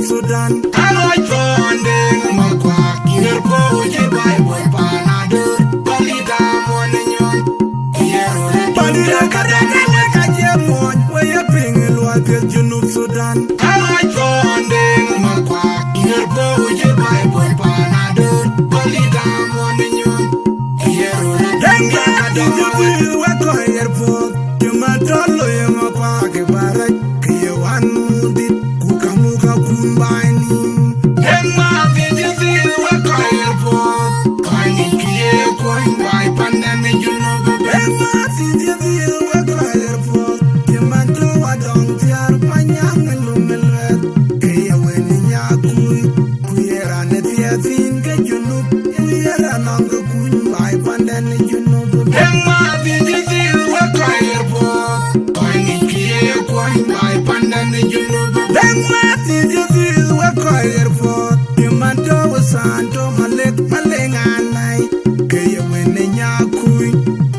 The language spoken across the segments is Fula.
Sudan. Aloy Tonding Makwa, Kirpo, Jibai, Boy Panado, Palida Moninyon, Yero, Palida Kadaka, Kajamon, where you bring a lot of Junub Sudan. Aloy Tonding Makwa, Kirpo, Jibai, Boy Panado, Palida Moninyon, Yero, Denga Kadaka, Wako Airport, Yumatolo Yamapa, Kibarak, Kiyawan Mudit, Kukamuka Kumbaini. Emma, did you see Wako Airport? Kani Kiye, going by Pandemic, you know. Emma, did you see Wako Airport? Yumato, I don't care, my young and luminous. Kaya when in Yakui, we are an Ethiopian, get you know. We are an uncle by Pandemic, you know. Emma, did you see Wako Airport? Kani Kiye, going by Pandemic, you know. Emma, did you see Wako Airport? Yumato, Santo, Malek, Malenganai. Kaya when in Yakui,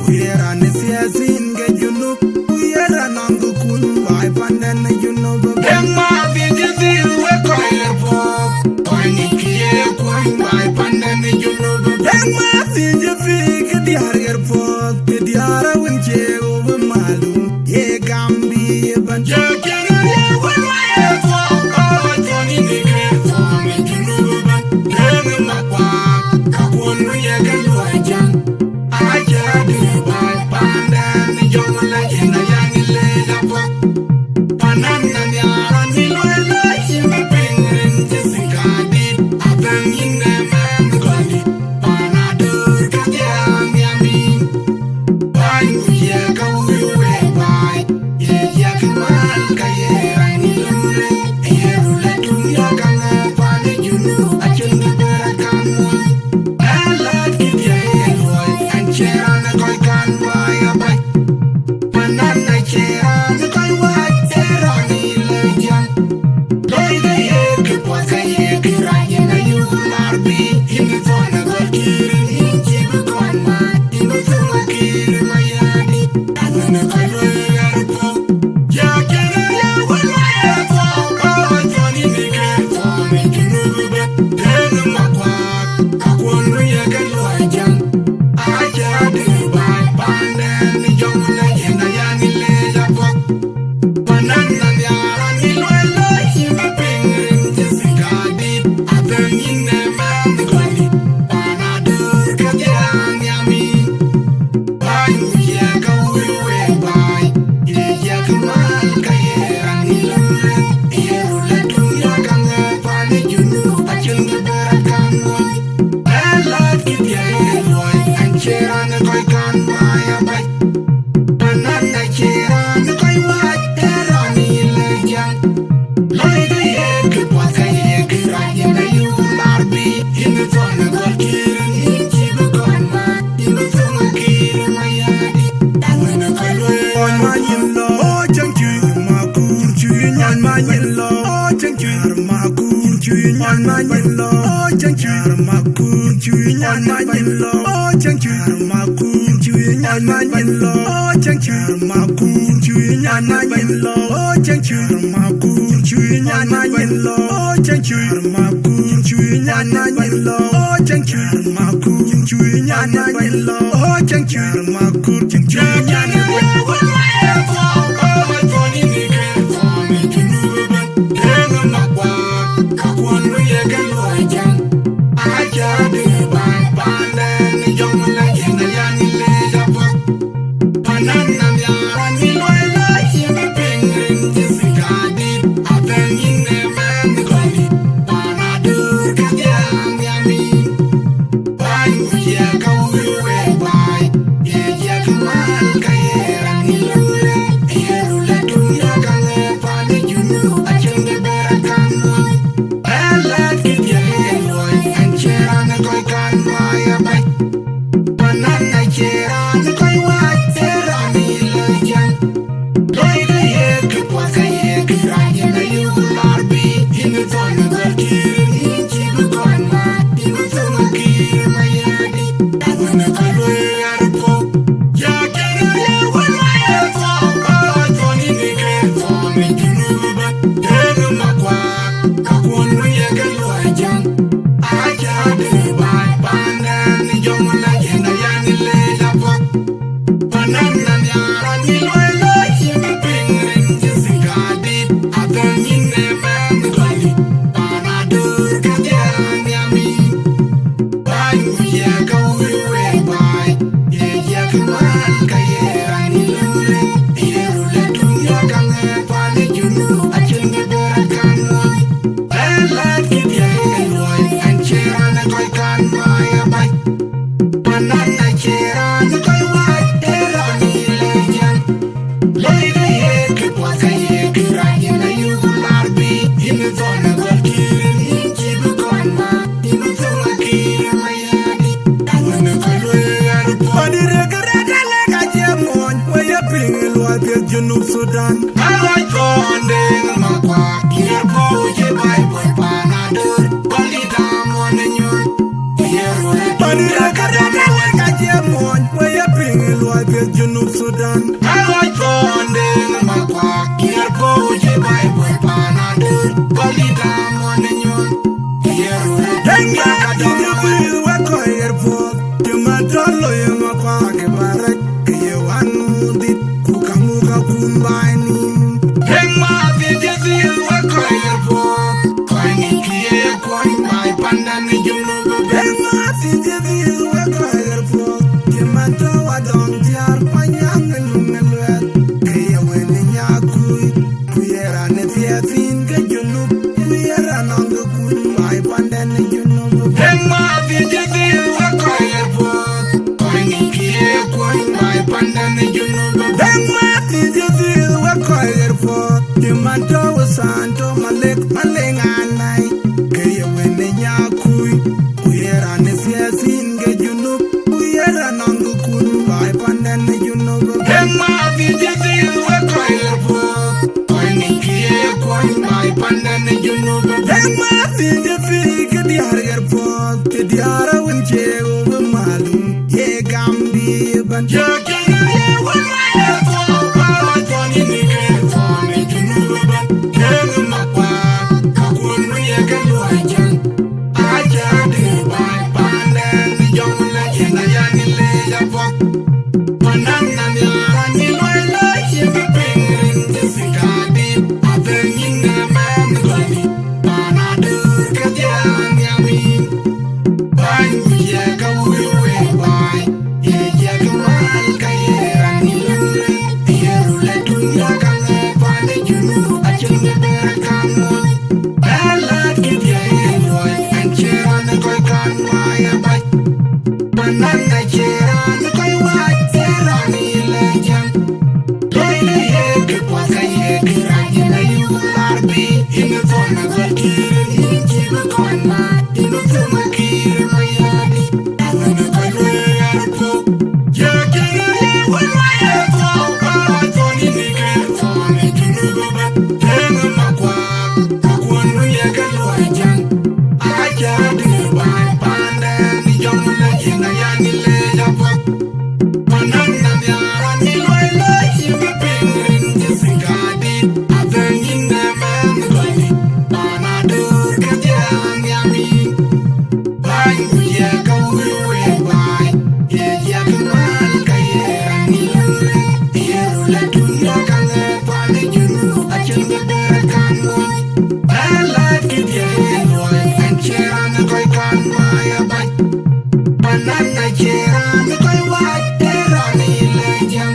we are an Ethiopian, get you know. We are an uncle by Pandemic, you know. Emma, did you see Wako Airport? Kani Kiye, going by Pandemic, you know. Emma, did you see the airport? The Ara Winche over Malu, Ye Gambi, Banjo. Sudan. Aloi tronding makwa kier poje bai boy panadur. Balida monenyon. Bandira kadana weka jemon. Waya ping loi be Junub Sudan. Aloi tronding makwa kier poje bai boy panadur. Balida monenyon. Denga kadana weka airport. Timadolo yemakwa kebarek. Keyewanudit kukamuka kumbaini. Denga vijezi weka airport. Koini kiye koin bai pandani Junub. Denga vijezi weka airport. Timadolo wadong tiar panyang nungelwet. Keyewene nyakui. Kuyera ne fiefin ke Junub. Kuyera nongo kun bai pandani Junub. Denga vijezi weka airport. Koini kiye koin bai pandani Junub. Denga vijezi weka airport. Timadolo santo malek malenganai. Keyewene nyakui. Kuyera ne fiefin ke Junub. Kuyera nongo kun bai pandani Junub. Denga vijezi weka airport. Koini kiye koin bai pandani Junub. Denga vijezi ke diar airport. Ke diara wenche over malum. Ye gambi ban. Ye wala airport. Bala toni ni ke toni Junub ban. Denga makwa kakunu ye galuajan. Aja de bai pandani jongla yenga yani le yapok. Panana ni arani loela yemi pingrin jisikadi. Avenyin ne man gani. Panadur kajian yamin. Bang ye kawuyo we bai. Ye kamal kayerani lumle. Yerule dunya kange pane Junub. Achinge berakamon. Balat kidye eloy. Ancherane koy kan maya bai. Banana cheran koy wai. Yerani lejan. Loyle ye kipwaka ye kiranye na yularbi. Inu tona golkirin injibu konna. Inu tuma kiri mayadi. Avanu koy loye yarpo. Ye kiri ye wala yarpo. Bala toni ni kiri toni Junuba. Tenga makwa. Kakwanu ye galuajan. Aja di bai pandani jomla yenga yani le yapok. Panana ni arani loela yemi pingrin jisikadi. Avenyin ne man gani. Panadur kajian yamin. Bangu ye kawuyo we bai. Ye kamal kayerani lumle. Yerule dunya kange pane Junub. Achinge berakamon. Balat kidye eloy. Ancherane koy kan maya bai. Banana cheran koy wai. Yerani lejan.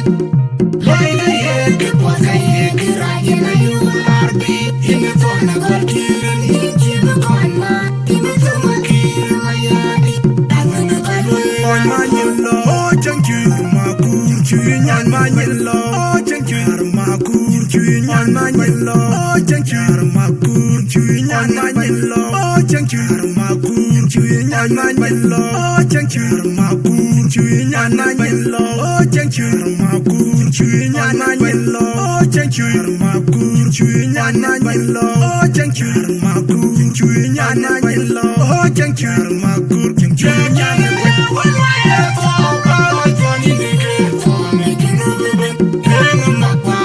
Loyle ye kipwaka ye kiranye na yularbi. Inu tona golkirin injibu konna. Inu tuma kiri mayadi. Avanu koy loye on manyelo. Oh chankyur makur chuyin on manyelo. Oh chankyur makur chuyin on manyelo. Oh chankyur makur chuyin on manyelo. Oh chankyur makur chuyin on manyelo. Oh chankyur makur chuyin on manyelo. Oh chankyur makur chuyin on manyelo. Oh chankyur makur chuyin on manyelo. Oh chankyur makur chuyin on manyelo. Oh chankyur makur chuyin on manyelo. Wala yarpo. Bala toni ni ke toni Junuba. Denga makwa.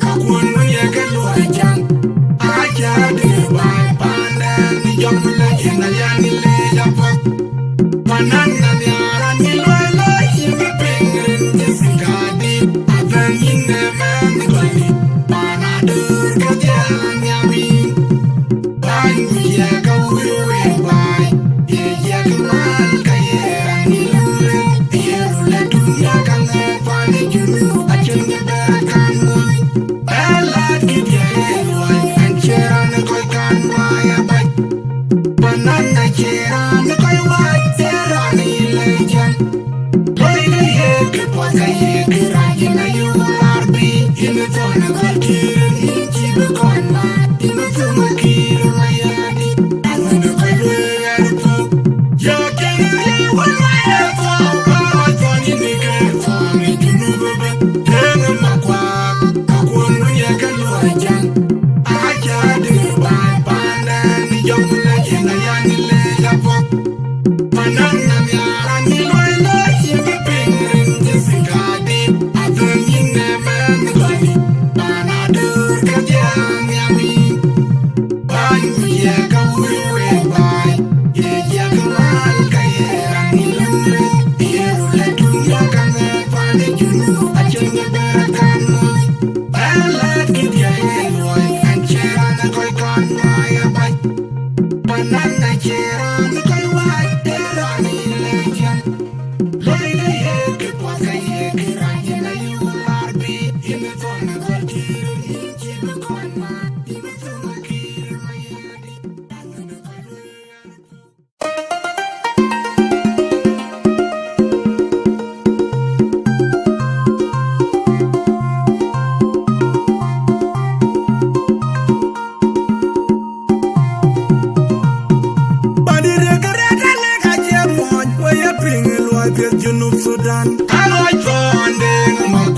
Kakwanu ye galuajan. Aja di bai pandani jomla yenga yani le yapok. Panana ni arani loela yemi pingrin jisikadi. Avenyin ne man gani. Panadur kajian yamin. Bangu ye kawuyo we bai. Ye kamal kayerani lumle. Yerule dunya kange pane Junub. Achinge berakamon. Balat kidye eloy. Ancherane koy kan maya bai. Banana cheran koy wai. Yerani lejan. Sudan, I like Jordan,